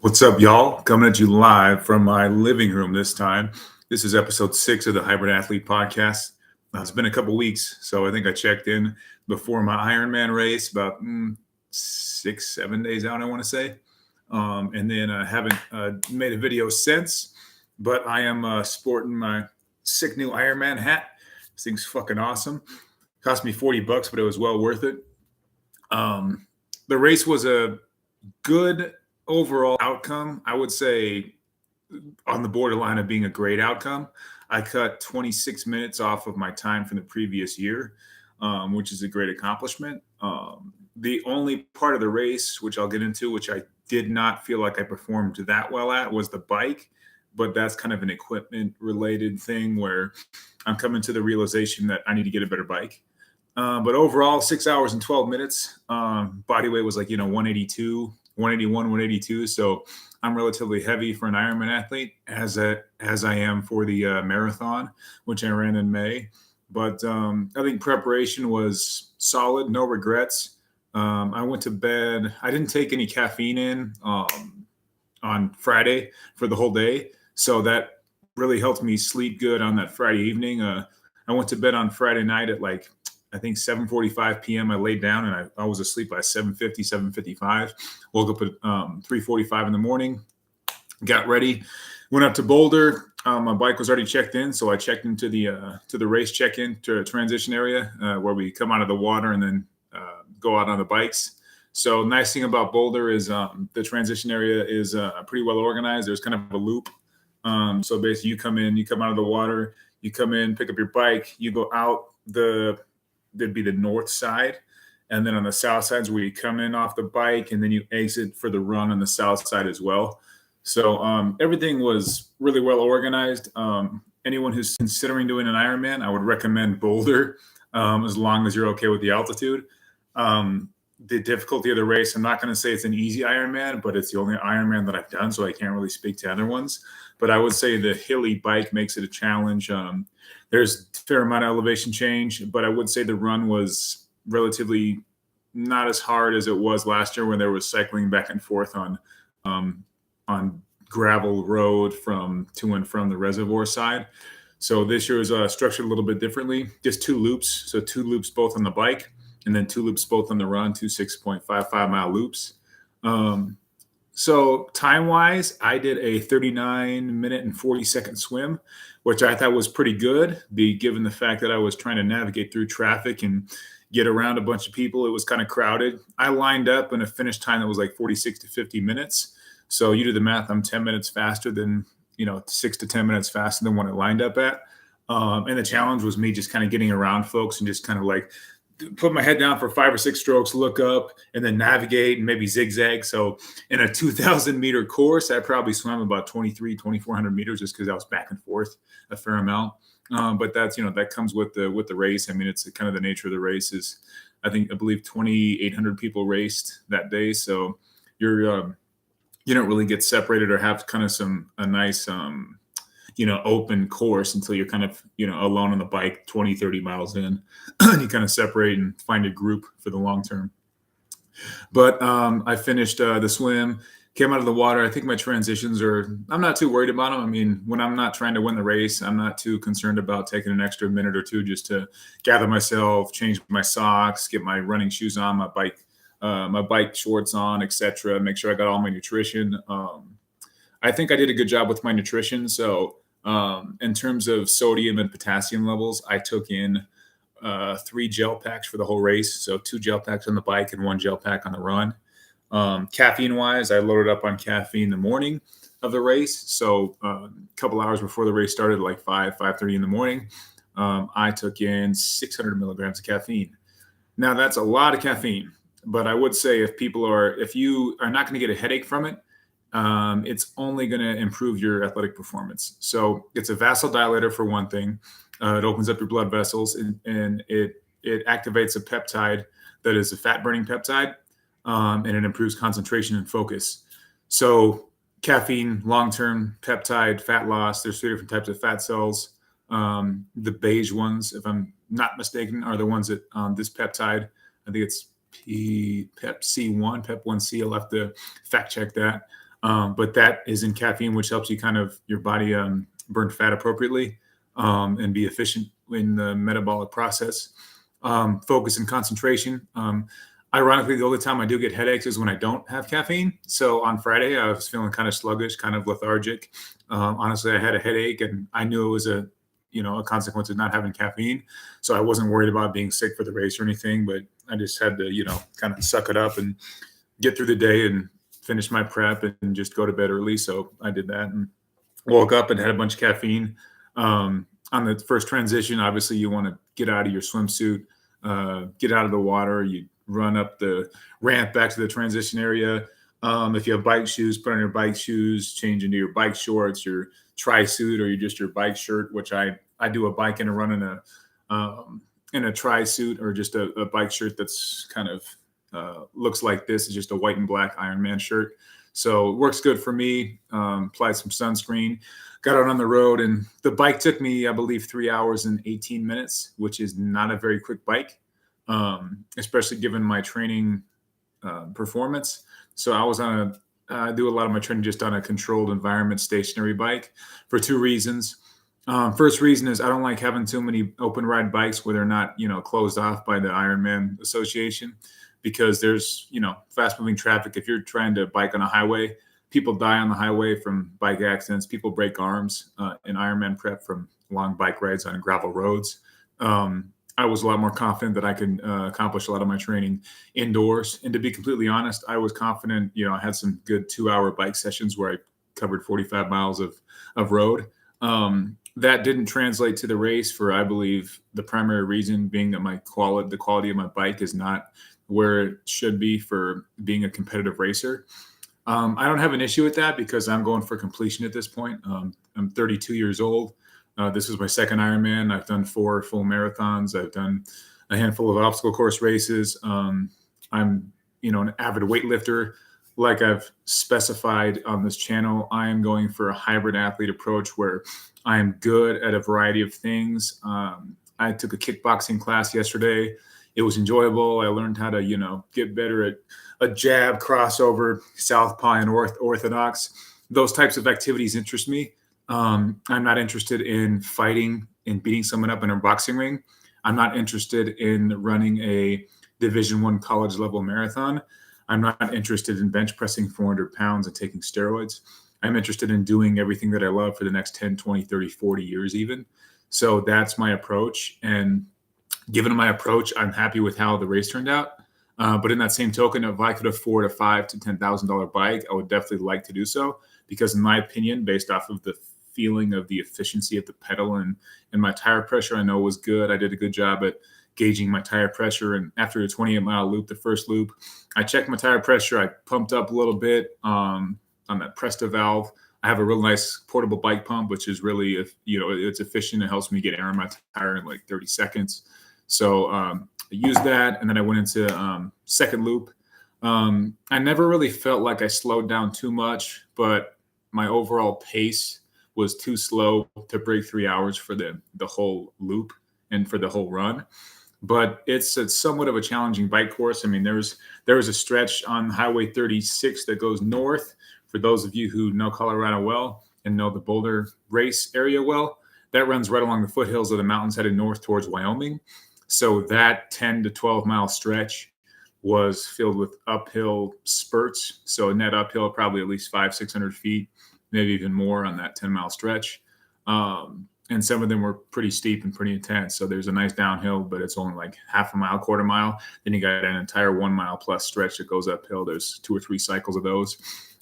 What's up, y'all? Coming at you live from my living room this time. This is episode 6 of the Hybrid Athlete podcast. It's been a couple weeks, so I think I checked in before my Ironman race, about 6, 7 days out, I want to say. And then I haven't made a video since, but I am sporting my sick new Ironman hat. This thing's fucking awesome. Cost me $40, but it was well worth it. The race was a good overall outcome. I would say on the borderline of being a great outcome. I cut 26 minutes off of my time from the previous year, which is a great accomplishment. The only part of the race, which I'll get into, which I did not feel like I performed that well at, was the bike. But that's kind of an equipment related thing where I'm coming to the realization that I need to get a better bike. But overall, 6 hours and 12 minutes. Body weight was like, 182, 181, 182. So I'm relatively heavy for an Ironman athlete, as I am for the marathon, which I ran in May. But I think preparation was solid, no regrets. I went to bed. I didn't take any caffeine in on Friday for the whole day. So that really helped me sleep good on that Friday evening. I went to bed on Friday night at I think 7:45 p.m. I laid down and I was asleep by 7:50, 7:55. Woke up at 3:45 in the morning, got ready, went up to Boulder. My bike was already checked in, so I checked into the race check-in to transition area where we come out of the water and then go out on the bikes. So nice thing about Boulder is the transition area is pretty well organized. There's kind of a loop. So basically, you come out of the water, you come in, pick up your bike, you go out there'd be the north side, and then on the south side is where you come in off the bike, and then you exit for the run on the south side as well. So everything was really well organized. Anyone who's considering doing an Ironman, I would recommend Boulder, as long as you're okay with the altitude. The difficulty of the race, I'm not going to say it's an easy Ironman, but it's the only Ironman that I've done, so I can't really speak to other ones. But I would say the hilly bike makes it a challenge. There's a fair amount of elevation change, but I would say the run was relatively not as hard as it was last year when there was cycling back and forth on gravel road to and from the reservoir side. So this year is structured a little bit differently. Just 2 loops, so 2 loops both on the bike, and then 2 loops both on the run, 2 6.55-mile loops. So time-wise, I did a 39-minute and 40-second swim, which I thought was pretty good, given the fact that I was trying to navigate through traffic and get around a bunch of people. It was kind of crowded. I lined up in a finish time that was like 46 to 50 minutes. So you do the math, I'm 10 minutes faster than, 6 to 10 minutes faster than what I lined up at. And the challenge was me just kind of getting around folks and just kind of put my head down for 5 or 6 strokes, look up, and then navigate and maybe zigzag. So in a 2,000-meter course, I probably swam about 2,400 meters just because I was back and forth a fair amount. But that's, that comes with the race. I mean, it's kind of the nature of the race is, I believe 2,800 people raced that day. So you don't really get separated or have kind of a nice, open course until you're kind of, alone on the bike 20, 30 miles in. You kind of separate and find a group for the long term. But I finished the swim, came out of the water. I think my transitions I'm not too worried about them. I mean, when I'm not trying to win the race, I'm not too concerned about taking an extra minute or two just to gather myself, change my socks, get my running shoes on, my bike shorts on, etc. Make sure I got all my nutrition. I think I did a good job with my nutrition. So in terms of sodium and potassium levels, I took in 3 gel packs for the whole race. So 2 gel packs on the bike and 1 gel pack on the run. Caffeine wise, I loaded up on caffeine the morning of the race. So a couple hours before the race started, like 5:30 in the morning, I took in 600 milligrams of caffeine. Now that's a lot of caffeine, but I would say if you are not going to get a headache from it, it's only going to improve your athletic performance. So it's a vasodilator for one thing. It opens up your blood vessels and it activates a peptide that is a fat burning peptide, and it improves concentration and focus. So caffeine, long-term peptide, fat loss. There's 3 different types of fat cells. The beige ones, if I'm not mistaken, are the ones that this peptide, I think it's PEP C1, PEP1C. I'll have to fact check that. But that is in caffeine, which helps you kind of your body burn fat appropriately and be efficient in the metabolic process. Focus and concentration. Ironically, the only time I do get headaches is when I don't have caffeine. So on Friday, I was feeling kind of sluggish, kind of lethargic. Honestly, I had a headache, and I knew it was a consequence of not having caffeine. So I wasn't worried about being sick for the race or anything, but I just had to, kind of suck it up and get through the day and finish my prep and just go to bed early. So I did that and woke up and had a bunch of caffeine. On the first transition, obviously you want to get out of your swimsuit, get out of the water. You run up the ramp back to the transition area. If you have bike shoes, put on your bike shoes, change into your bike shorts, your tri suit, or just your bike shirt, which I do a bike and a run in a tri suit or just a bike shirt that's kind of looks like this. It's just a white and black Ironman shirt. So it works good for me. Applied some sunscreen, got out on the road, and the bike took me, I believe, 3 hours and 18 minutes, which is not a very quick bike, especially given my training performance. So I was I do a lot of my training just on a controlled environment stationary bike for two reasons. First reason is I don't like having too many open ride bikes where they're not, closed off by the Ironman Association, because there's, fast moving traffic. If you're trying to bike on a highway, people die on the highway from bike accidents. People break arms in Ironman prep from long bike rides on gravel roads. I was a lot more confident that I could accomplish a lot of my training indoors. And to be completely honest, I was confident, I had some good 2-hour bike sessions where I covered 45 miles of road. That didn't translate to the race for, I believe, the primary reason being that the quality of my bike is not where it should be for being a competitive racer. I don't have an issue with that because I'm going for completion at this point. I'm 32 years old. This is my second Ironman. I've done 4 full marathons. I've done a handful of obstacle course races. I'm, an avid weightlifter. Like I've specified on this channel, I am going for a hybrid athlete approach where I am good at a variety of things. I took a kickboxing class yesterday. It was enjoyable. I learned how to, get better at a jab, crossover, southpaw, and orthodox. Those types of activities interest me. I'm not interested in fighting and beating someone up in a boxing ring. I'm not interested in running a Division I college level marathon. I'm not interested in bench pressing 400 pounds and taking steroids. I'm interested in doing everything that I love for the next 10, 20, 30, 40 years even. So that's my approach. And given my approach, I'm happy with how the race turned out. But in that same token, if I could afford a $5,000 to $10,000 bike, I would definitely like to do so, because in my opinion, based off of the feeling of the efficiency of the pedal and my tire pressure, I know was good. I did a good job at gauging my tire pressure. And after a 28-mile loop, the first loop, I checked my tire pressure. I pumped up a little bit on that Presta valve. I have a real nice portable bike pump, which is really, it's efficient. It helps me get air in my tire in like 30 seconds. So I used that, and then I went into second loop. I never really felt like I slowed down too much, but my overall pace was too slow to break 3 hours for the whole loop and for the whole run. But it's somewhat of a challenging bike course. I mean, there was a stretch on Highway 36 that goes north. For those of you who know Colorado well and know the Boulder race area well, that runs right along the foothills of the mountains headed north towards Wyoming. So that 10 to 12 mile stretch was filled with uphill spurts. So net uphill, probably at least 500-600 feet, maybe even more on that 10-mile stretch. And some of them were pretty steep and pretty intense. So there's a nice downhill, but it's only like half a mile, quarter mile. Then you got an entire 1 mile plus stretch that goes uphill. There's 2 or 3 cycles of those.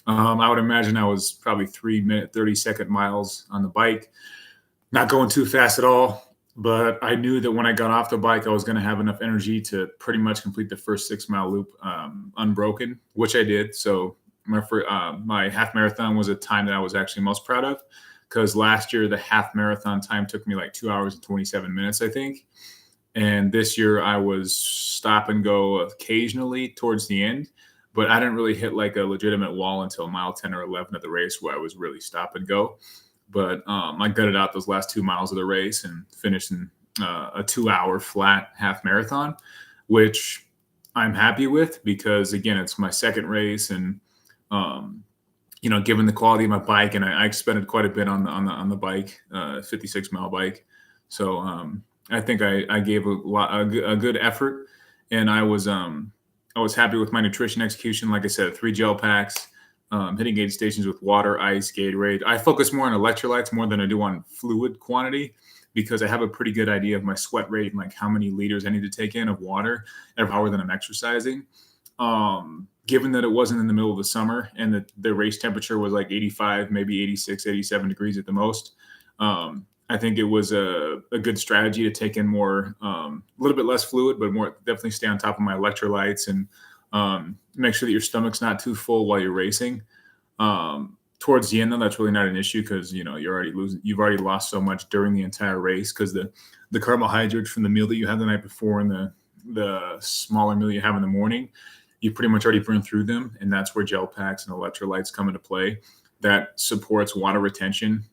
I would imagine I was probably 3-minute, 30-second miles on the bike, not going too fast at all. But I knew that when I got off the bike, I was going to have enough energy to pretty much complete the first 6-mile loop unbroken, which I did. So my half marathon was a time that I was actually most proud of, because last year the half marathon time took me like 2 hours and 27 minutes, I think. And this year I was stop and go occasionally towards the end, but I didn't really hit like a legitimate wall until mile 10 or 11 of the race, where I was really stop and go. But I gutted out those last 2 miles of the race and finished in a 2-hour flat half marathon, which I'm happy with, because again, it's my second race, and given the quality of my bike, and I expended quite a bit on the bike, 56-mile bike. So I think I gave a good effort, and I was happy with my nutrition execution. Like I said, 3 gel packs, hitting aid stations with water, ice, Gatorade. I focus more on electrolytes more than I do on fluid quantity because I have a pretty good idea of my sweat rate and like how many liters I need to take in of water every hour that I'm exercising. Given that it wasn't in the middle of the summer and that the race temperature was like 85, maybe 86, 87 degrees at the most, I think it was a good strategy to take in more, a little bit less fluid, but more definitely stay on top of my electrolytes and make sure that your stomach's not too full while you're racing. Towards the end, though, that's really not an issue because you've already lost so much during the entire race because the carbohydrates from the meal that you had the night before and the smaller meal you have in the morning, you pretty much already burned through them, and that's where gel packs and electrolytes come into play. That supports water retention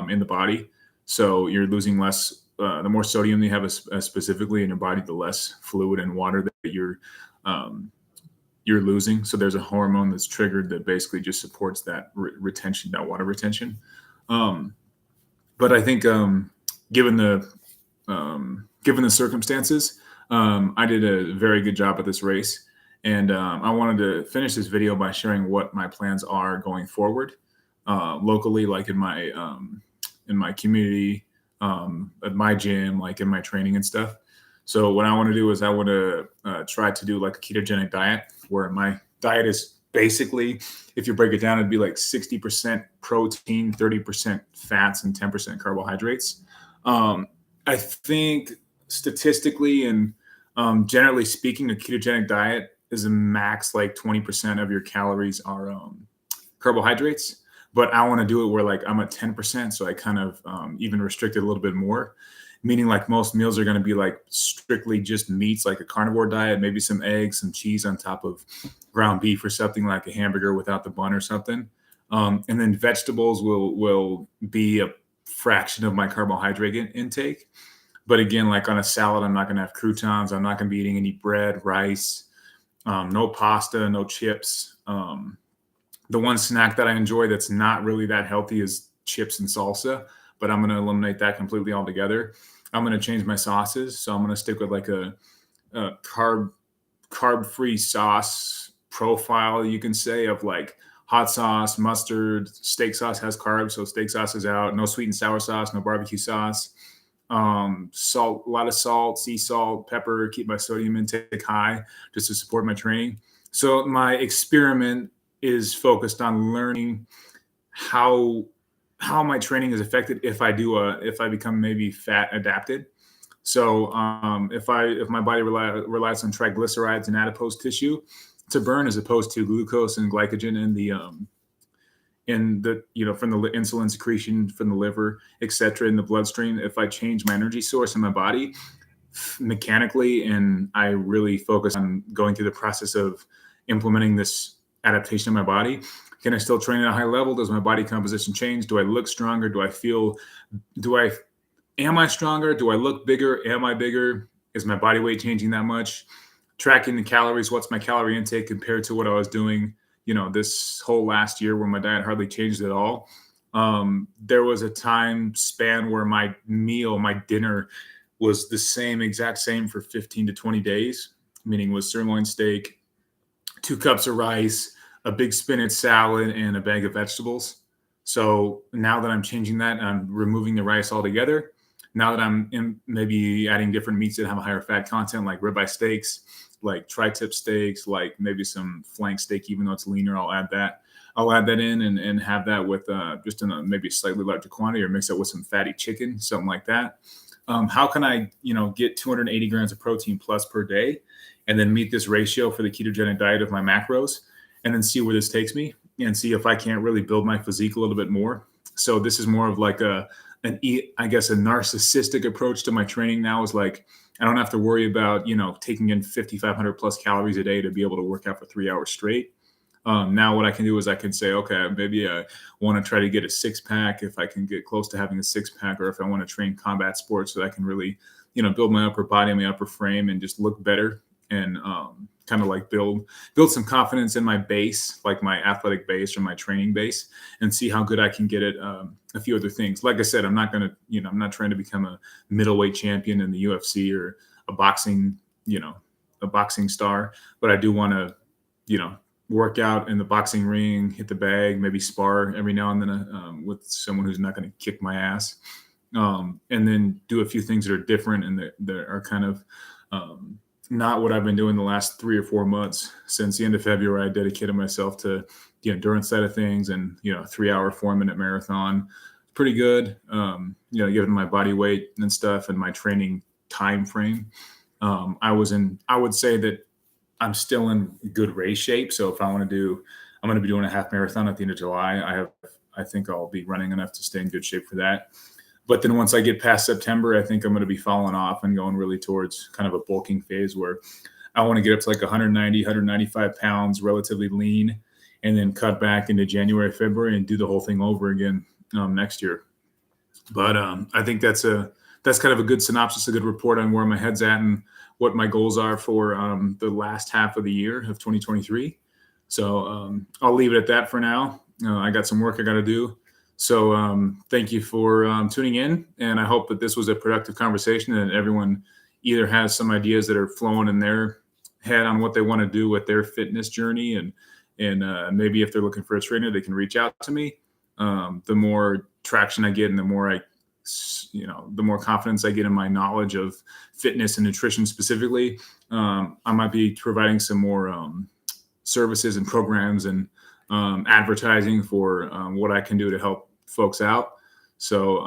in the body, so you're losing less. The more sodium you have specifically in your body, the less fluid and water that you're losing. So there's a hormone that's triggered that basically just supports that retention, that water retention. Um, but I think given the given the circumstances, I did a very good job at this race. And I wanted to finish this video by sharing what my plans are going forward locally, like in my community, at my gym, like in my training and stuff. So what I want to do is I want to try to do like a ketogenic diet where my diet is basically, if you break it down, it'd be like 60% protein, 30% fats, and 10% carbohydrates. I think statistically and generally speaking, a ketogenic diet is a max like 20% of your calories are carbohydrates. But I want to do it where like I'm at 10%. So I kind of even restrict it a little bit more, meaning like most meals are going to be like strictly just meats, like a carnivore diet, maybe some eggs, some cheese on top of ground beef or something like a hamburger without the bun or something. And then vegetables will be a fraction of my carbohydrate intake. But again, like on a salad, I'm not going to have croutons. I'm not going to be eating any bread, rice, no pasta, no chips. The one snack that I enjoy that's not really that healthy is chips and salsa, but I'm going to eliminate that completely altogether. I'm going to change my sauces. So I'm going to stick with like a carb-free sauce profile, you can say, of like hot sauce, mustard, steak sauce has carbs. So steak sauce is out. No sweet and sour sauce, no barbecue sauce. Salt, a lot of salt, sea salt, pepper, keep my sodium intake high just to support my training. So my experiment is focused on learning how my training is affected if I become maybe fat adapted. So if my body relies on triglycerides and adipose tissue to burn as opposed to glucose and glycogen in the from the insulin secretion from the liver, etc., in the bloodstream, if I change my energy source in my body mechanically and I really focus on going through the process of implementing this adaptation in my body, can I still train at a high level? Does my body composition change? Do I look stronger? Am I stronger? Do I look bigger? Am I bigger? Is my body weight changing that much? Tracking the calories, what's my calorie intake compared to what I was doing, this whole last year where my diet hardly changed at all. There was a time span where my dinner was the exact same for 15 to 20 days, meaning was sirloin steak, 2 cups of rice, a big spinach salad, and a bag of vegetables. So now that I'm changing that, I'm removing the rice altogether. Now that I'm maybe adding different meats that have a higher fat content, like ribeye steaks, like tri-tip steaks, like maybe some flank steak, even though it's leaner, I'll add that in and have that with just in maybe a slightly larger quantity, or mix it with some fatty chicken, something like that. How can I, get 280 grams of protein plus per day and then meet this ratio for the ketogenic diet of my macros and then see where this takes me and see if I can't really build my physique a little bit more. So this is more of like a narcissistic approach to my training now, is like, I don't have to worry about, taking in 5,500 plus calories a day to be able to work out for 3 hours straight. Now what I can do is I can say, okay, maybe I want to try to get a 6-pack if I can get close to having a 6-pack, or if I want to train combat sports so that I can really, build my upper body, my upper frame, and just look better and kind kind of like build some confidence in my base, like my athletic base or my training base, and see how good I can get at a few other things. Like I said, I'm not going to, I'm not trying to become a middleweight champion in the UFC or a boxing, a boxing star, but I do want to, work out in the boxing ring, hit the bag, maybe spar every now and then with someone who's not going to kick my ass. And then do a few things that are different and that are kind of not what I've been doing the last 3 or 4 months. Since the end of February, I dedicated myself to the endurance side of things, and 3-hour 4-minute marathon, pretty good. Given my body weight and stuff and my training time frame, I would say that I'm still in good race shape. So if I'm going to be doing a half marathon at the end of July. I think I'll be running enough to stay in good shape for that. But then once I get past September, I think I'm going to be falling off and going really towards kind of a bulking phase where I want to get up to like 190, 195 pounds, relatively lean, and then cut back into January, February, and do the whole thing over again next year. But I think that's kind of a good synopsis, a good report on where my head's at and what my goals are for the last half of the year of 2023. So I'll leave it at that for now. I got some work I got to do. So thank you for tuning in, and I hope that this was a productive conversation and everyone either has some ideas that are flowing in their head on what they want to do with their fitness journey, and maybe if they're looking for a trainer, they can reach out to me. The more traction I get and the more confidence I get in my knowledge of fitness and nutrition specifically, I might be providing some more services and programs and advertising for what I can do to help folks out. So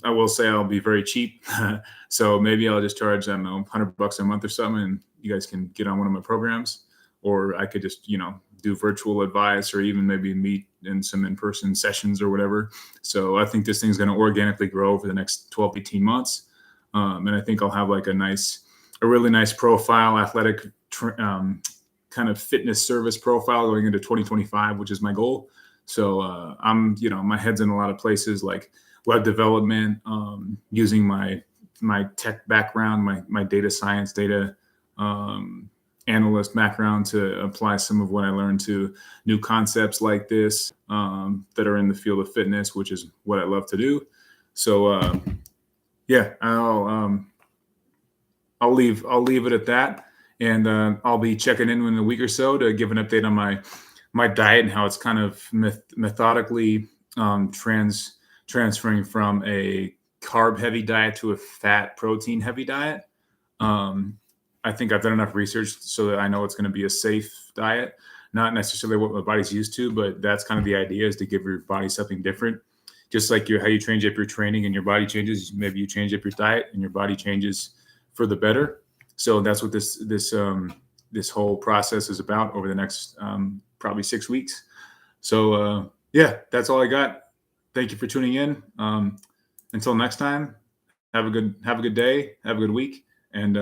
I will say I'll be very cheap. So maybe I'll just charge, I don't know, $100 a month or something, and you guys can get on one of my programs. Or I could just, do virtual advice, or even maybe meet in some in-person sessions or whatever. So I think this thing's going to organically grow over the next 12, 18 months. And I think I'll have like a really nice profile, athletic kind of fitness service profile going into 2025, which is my goal. So my head's in a lot of places like web development, using my tech background, my data science, data analyst background to apply some of what I learned to new concepts like this that are in the field of fitness, which is what I love to do. So I'll leave it at that, and I'll be checking in a week or so to give an update on my diet and how it's kind of methodically transferring from a carb heavy diet to a fat protein heavy diet. I think I've done enough research so that I know it's going to be a safe diet, not necessarily what my body's used to, but that's kind of the idea, is to give your body something different. Just like how you change up your training and your body changes, maybe you change up your diet and your body changes for the better. So that's what this whole process is about over the next probably 6 weeks. So that's all I got. Thank you for tuning in. Until next time, have a good day, have a good week, and